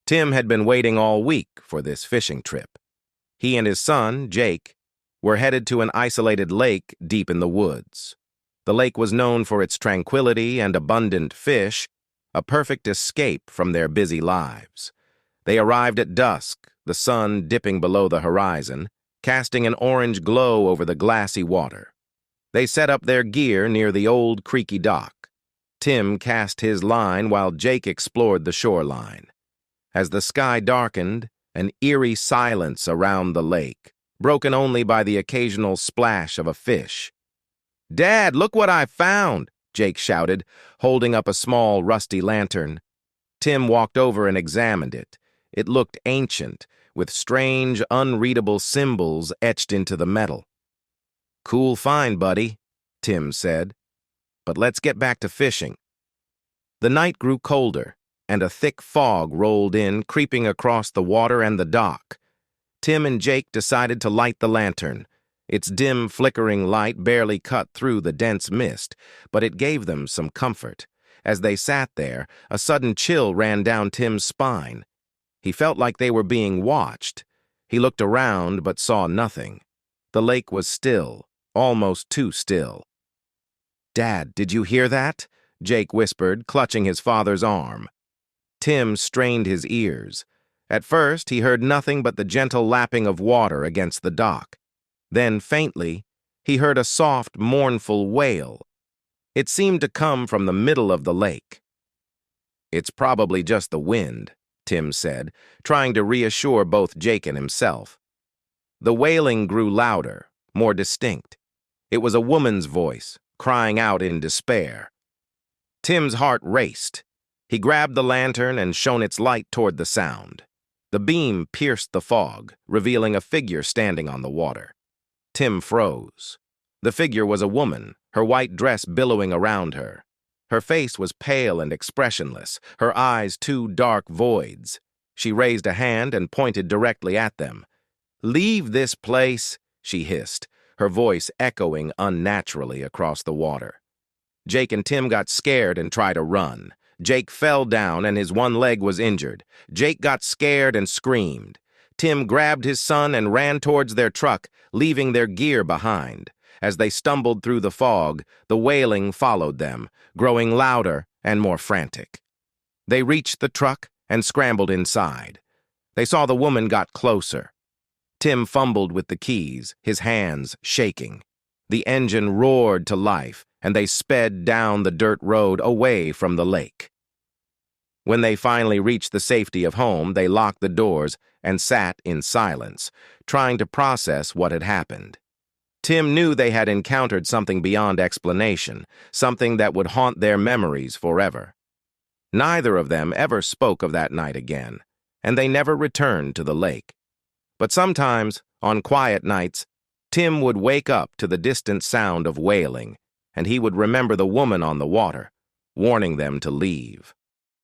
Tim had been waiting all week for this fishing trip. He and his son, Jake, were headed to an isolated lake deep in the woods. The lake was known for its tranquility and abundant fish, a perfect escape from their busy lives. They arrived at dusk, the sun dipping below the horizon, casting an orange glow over the glassy water. They set up their gear near the old creaky dock. Tim cast his line while Jake explored the shoreline. As the sky darkened, an eerie silence around the lake, broken only by the occasional splash of a fish. "Dad, look what I found!" Jake shouted, holding up a small, rusty lantern. Tim walked over and examined it. It looked ancient, with strange, unreadable symbols etched into the metal. "Cool find, buddy," Tim said. "But let's get back to fishing." The night grew colder, and a thick fog rolled in, creeping across the water and the dock. Tim and Jake decided to light the lantern. Its dim, flickering light barely cut through the dense mist, but it gave them some comfort. As they sat there, a sudden chill ran down Tim's spine. He felt like they were being watched. He looked around but saw nothing. The lake was still, almost too still. "Dad, did you hear that?" Jake whispered, clutching his father's arm. Tim strained his ears. At first, he heard nothing but the gentle lapping of water against the dock. Then, faintly, he heard a soft, mournful wail. It seemed to come from the middle of the lake. "It's probably just the wind," Tim said, trying to reassure both Jake and himself. The wailing grew louder, more distinct. It was a woman's voice, crying out in despair. Tim's heart raced. He grabbed the lantern and shone its light toward the sound. The beam pierced the fog, revealing a figure standing on the water. Tim froze. The figure was a woman, her white dress billowing around her. Her face was pale and expressionless, her eyes two dark voids. She raised a hand and pointed directly at them. "Leave this place," she hissed, her voice echoing unnaturally across the water. Jake and Tim got scared and tried to run. Jake fell down and his one leg was injured. Jake got scared and screamed. Tim grabbed his son and ran towards their truck, leaving their gear behind. As they stumbled through the fog, the wailing followed them, growing louder and more frantic. They reached the truck and scrambled inside. They saw the woman got closer. Tim fumbled with the keys, his hands shaking. The engine roared to life, and they sped down the dirt road away from the lake. When they finally reached the safety of home, they locked the doors and sat in silence, trying to process what had happened. Tim knew they had encountered something beyond explanation, something that would haunt their memories forever. Neither of them ever spoke of that night again, and they never returned to the lake. But sometimes, on quiet nights, Tim would wake up to the distant sound of wailing, and he would remember the woman on the water, warning them to leave.